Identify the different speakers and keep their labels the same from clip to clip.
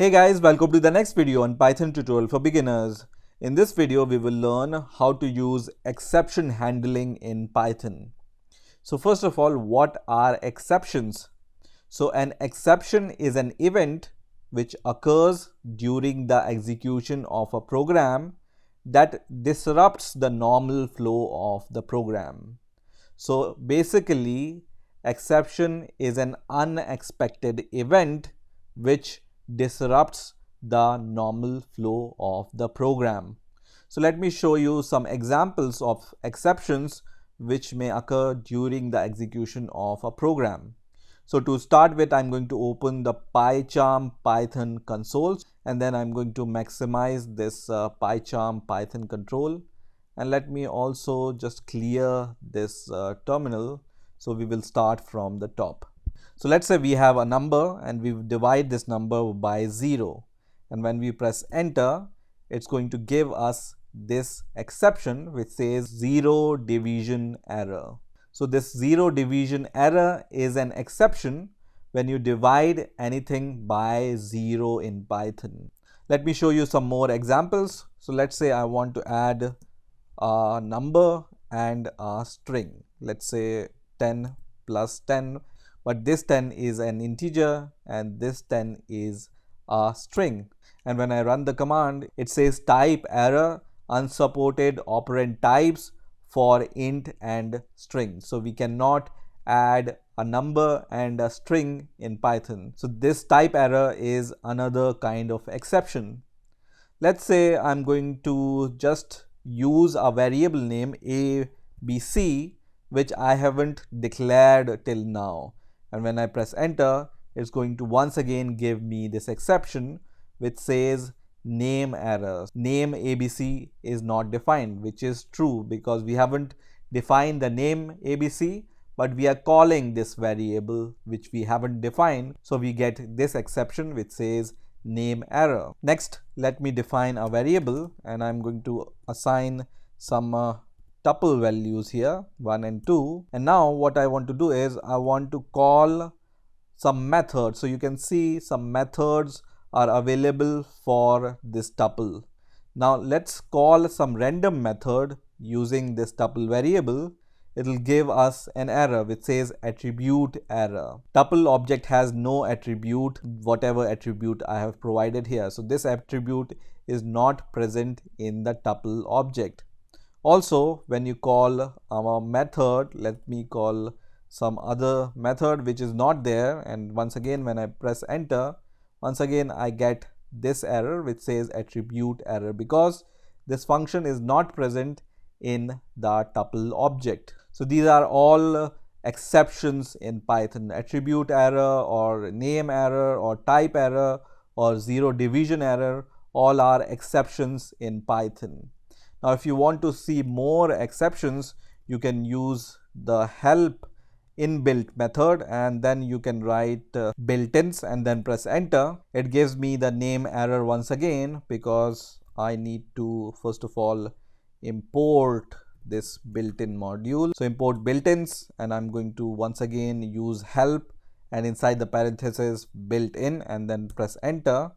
Speaker 1: Hey guys, welcome to the next video on Python tutorial for beginners. In this video, we will learn how to use exception handling in Python. So first of all, what are exceptions? So an exception is an event which occurs during the execution of a program that disrupts the normal flow of the program. So basically, exception is an unexpected event which disrupts the normal flow of the program. So let me show you some examples of exceptions which may occur during the execution of a program. So to start with, I'm going to open the PyCharm Python console, and then I'm going to maximize this PyCharm Python control. And let me also just clear this terminal. So we will start from the top. So let's say we have a number and we divide this number by 0. And when we press enter, it's going to give us this exception which says 0 division error. So this 0 division error is an exception when you divide anything by 0 in Python. Let me show you some more examples. So let's say I want to add a number and a string. Let's say 10 plus 10. But this 10 is an integer and this 10 is a string. And when I run the command, it says type error, unsupported operand types for int and string. So we cannot add a number and a string in Python. So this type error is another kind of exception. Let's say I'm going to just use a variable name ABC which I haven't declared till now. And when I press enter, it's going to once again give me this exception which says name error. Name ABC is not defined, which is true because we haven't defined the name ABC, but we are calling this variable which we haven't defined. So we get this exception which says name error. Next, let me define a variable and I'm going to assign some tuple values here, 1 and 2. And now what I want to do is I want to call some methods. So you can see some methods are available for this tuple. Now let's call some random method using this tuple variable. It will give us an error which says attribute error. Tuple object has no attribute, whatever attribute I have provided here. So this attribute is not present in the tuple object. Also, when you call our method, let me call some other method which is not there, and once again when I press enter, once again I get this error which says attribute error because this function is not present in the tuple object. So these are all exceptions in Python. Attribute error or name error or type error or 0 division error, all are exceptions in Python. Now if you want to see more exceptions, you can use the help inbuilt method and then you can write built-ins and then press enter. It gives me the name error once again because I need to first of all import this built-in module. So import built-ins and I'm going to once again use help and inside the parenthesis built-in and then press enter,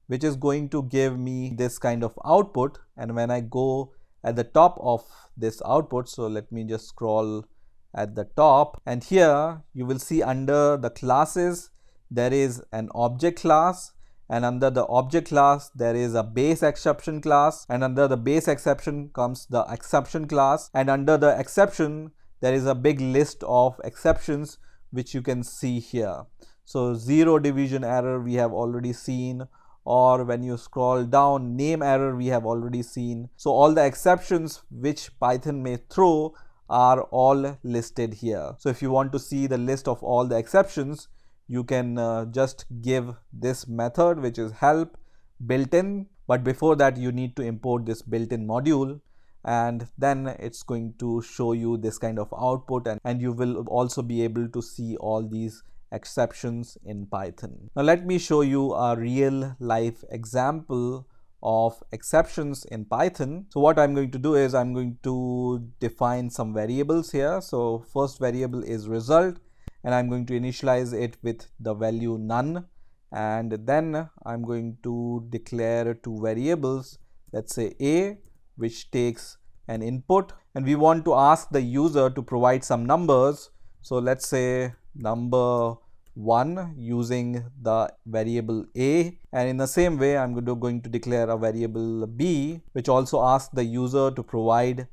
Speaker 1: which is going to give me this kind of output. And when I go at the top of this output, so let me just scroll at the top, and here you will see under the classes there is an object class, and under the object class there is a base exception class, and under the base exception comes the exception class, and under the exception there is a big list of exceptions which you can see here. So 0 division error we have already seen, or when you scroll down, name error we have already seen. So all the exceptions which Python may throw are all listed here. So if you want to see the list of all the exceptions, you can just give this method which is help built-in, but before that you need to import this built-in module, and then it's going to show you this kind of output, and you will also be able to see all these exceptions in Python. Now let me show you a real life example of exceptions in Python. So what I'm going to do is I'm going to define some variables here. So first variable is result, and I'm going to initialize it with the value none. and then I'm going to declare two variables. Let's say a, which takes an input, and we want to ask the user to provide some numbers. So let's say number 1 using the variable a, and in the same way I'm going to declare a variable b, which also asks the user to provide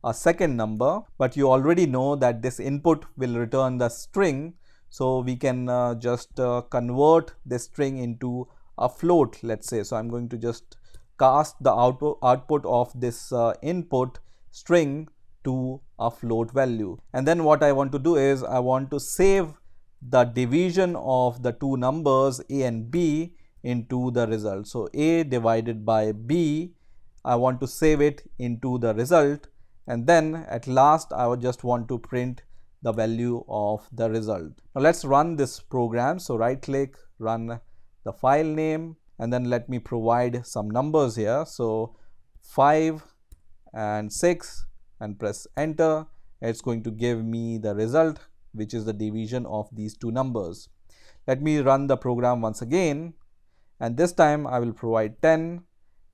Speaker 1: a second number. But you already know that this input will return the string, so we can just convert this string into a float, let's say. So I'm going to just cast the output of this input string to a float value, and then what I want to do is I want to save the division of the two numbers a and b into the result. So a divided by b, I want to save it into the result, and then at last I would just want to print the value of the result. Now let's run this program. So right click, run the file name, and then let me provide some numbers here. So 5 and 6, and press enter. It's going to give me the result, which is the division of these two numbers. Let me run the program once again, and this time I will provide 10,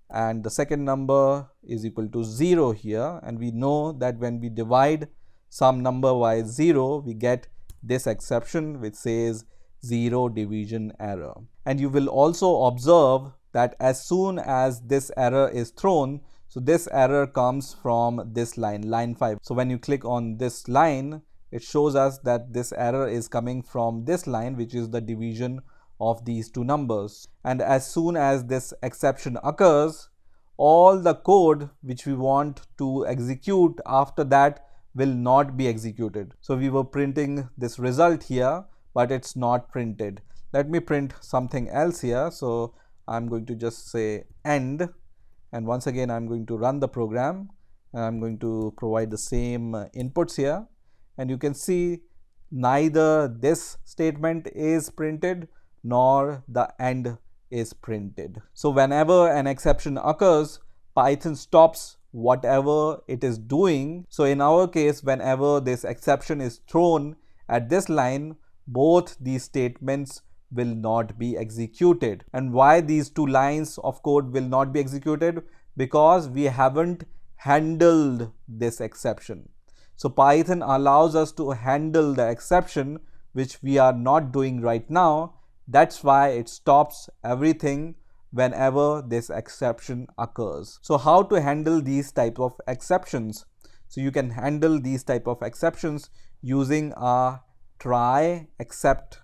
Speaker 1: and the second number is equal to 0 here, and we know that when we divide some number by 0, we get this exception which says 0 division error. And you will also observe that as soon as this error is thrown, so this error comes from this line 5. So when you click on this line, it shows us that this error is coming from this line, which is the division of these two numbers. And as soon as this exception occurs, all the code which we want to execute after that will not be executed. So we were printing this result here, but it's not printed. Let me print something else here. So I'm going to just say end, and once again I'm going to run the program, and I'm going to provide the same inputs here, and you can see neither this statement is printed nor the end is printed. So whenever an exception occurs, Python stops whatever it is doing. So in our case, whenever this exception is thrown at this line, both these statements will not be executed. And why these two lines of code will not be executed? Because we haven't handled this exception. So Python allows us to handle the exception, which we are not doing right now. That's why it stops everything whenever this exception occurs. So how to handle these type of exceptions? So you can handle these type of exceptions using a try except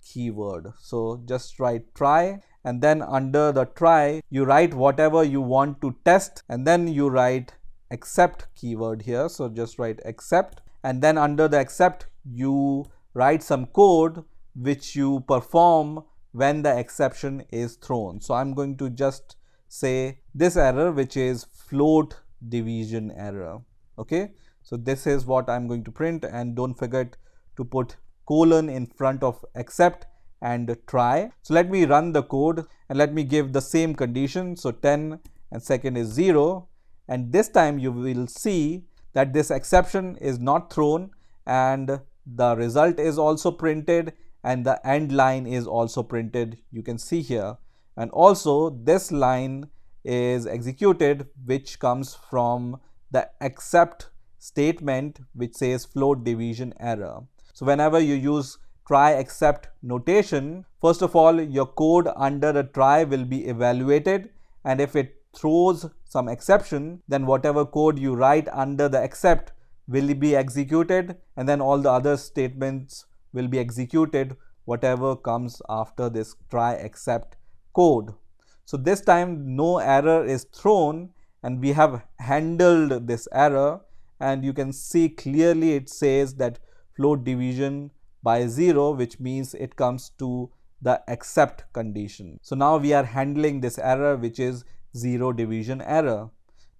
Speaker 1: keyword. So just write try, and then under the try you write whatever you want to test, and then you write except keyword here. So just write except, and then under the except you write some code which you perform when the exception is thrown. So I'm going to just say this error, which is float division error. Okay, so this is what I'm going to print, and don't forget to put colon in front of except and try. So let me run the code, and let me give the same condition. So 10 and second is 0, and this time you will see that this exception is not thrown, and the result is also printed, and the end line is also printed, you can see here. And also this line is executed, which comes from the except statement, which says float division error. So whenever you use try except notation, first of all your code under the try will be evaluated, and if it throws some exception, then whatever code you write under the except will be executed, and then all the other statements will be executed, whatever comes after this try except code. So this time no error is thrown, and we have handled this error, and you can see clearly it says that float division by 0, which means it comes to the except condition. So now we are handling this error, which is 0 division error.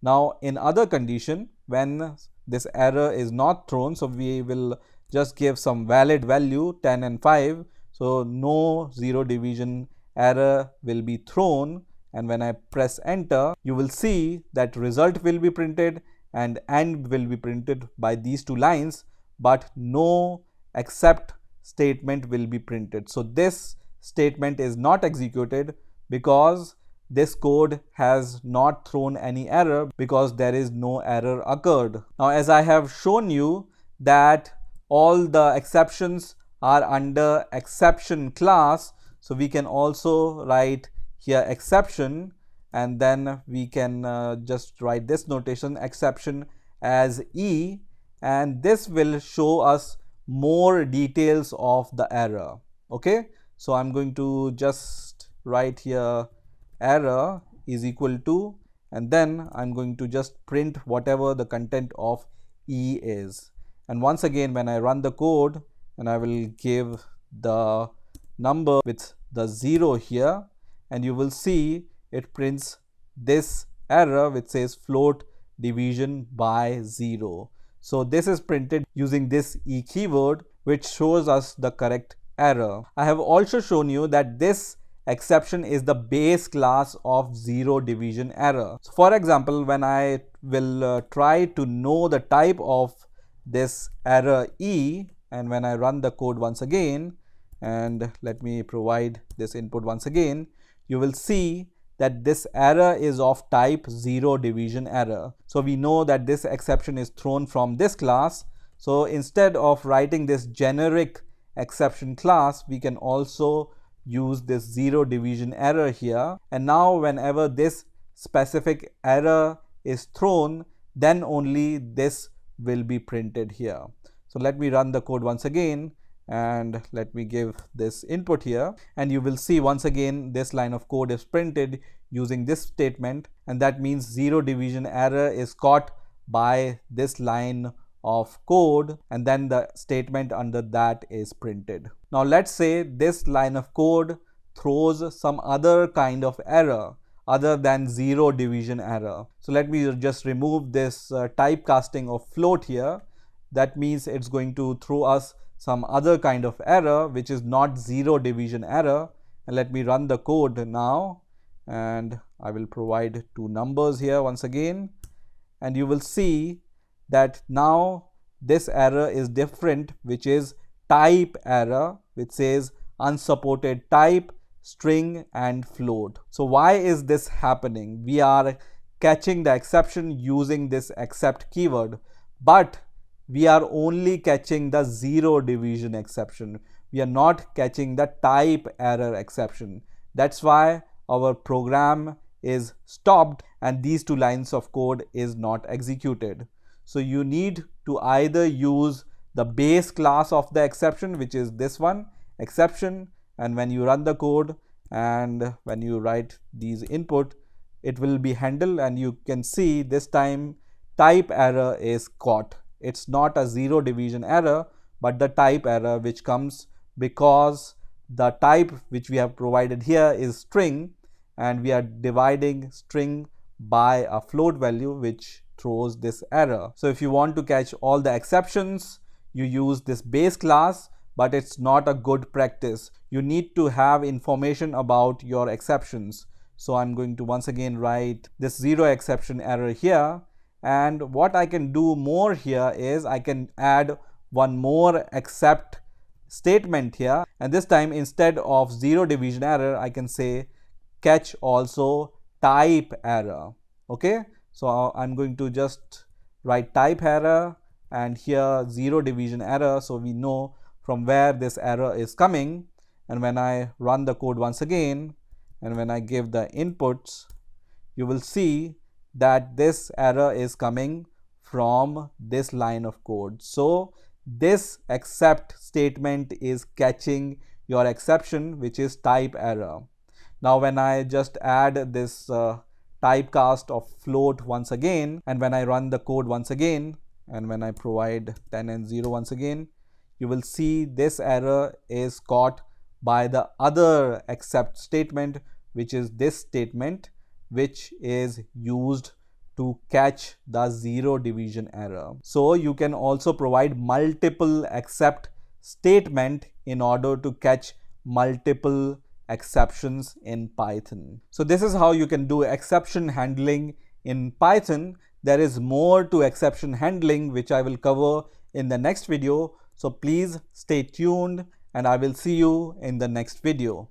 Speaker 1: Now in other condition, when this error is not thrown, so we will just give some valid value 10 and 5, so no 0 division error will be thrown, and when I press enter, you will see that result will be printed and end will be printed by these two lines, but no except statement will be printed. So this statement is not executed because this code has not thrown any error because there is no error occurred. Now, as I have shown you that all the exceptions are under exception class, so we can also write here exception, and then we can just write this notation exception as E, and this will show us more details of the error. Okay, so I'm going to just write here error is equal to, and then I'm going to just print whatever the content of E is. And once again, when I run the code, and I will give the number with the 0 here, and you will see it prints this error which says float division by 0. So this is printed using this E keyword, which shows us the correct error. I have also shown you that this exception is the base class of zero division error. So for example, when I will try to know the type of this error E, and when I run the code once again, and let me provide this input once again, you will see that this error is of type zero division error. So we know that this exception is thrown from this class. So instead of writing this generic exception class, we can also use this zero division error here. And now whenever this specific error is thrown, then only this will be printed here. So let me run the code once again, and let me give this input here, and you will see once again this line of code is printed using this statement, and that means zero division error is caught by this line of code, and then the statement under that is printed. Now let's say this line of code throws some other kind of error other than zero division error. So let me just remove this typecasting of float here. That means it's going to throw us some other kind of error which is not zero division error. And let me run the code now, and I will provide two numbers here once again, and you will see that now this error is different, which is type error, which says unsupported type, string and float. So why is this happening? We are catching the exception using this except keyword, but we are only catching the zero division exception. We are not catching the type error exception. That's why our program is stopped and these two lines of code is not executed. So you need to either use the base class of the exception, which is this one, exception, and when you run the code and when you write these input, it will be handled, and you can see this time type error is caught. It's not a zero division error, but the type error which comes because the type which we have provided here is string, and we are dividing string by a float value which throws this error. So if you want to catch all the exceptions, you use this base class, but it's not a good practice. You need to have information about your exceptions. So I'm going to once again write this zero exception error here. And what I can do more here is I can add one more except statement here, and this time instead of zero division error, I can say catch also type error. Okay, so I'm going to just write type error and here zero division error, so we know from where this error is coming. And when I run the code once again, and when I give the inputs, you will see that this error is coming from this line of code. So this except statement is catching your exception, which is type error. Now when I just add this typecast of float once again, and when I run the code once again, and when I provide 10 and 0 once again, you will see this error is caught by the other except statement, which is this statement, which is used to catch the zero division error. So you can also provide multiple except statement in order to catch multiple exceptions in Python. So this is how you can do exception handling in Python. There is more to exception handling which I will cover in the next video. So please stay tuned and I will see you in the next video.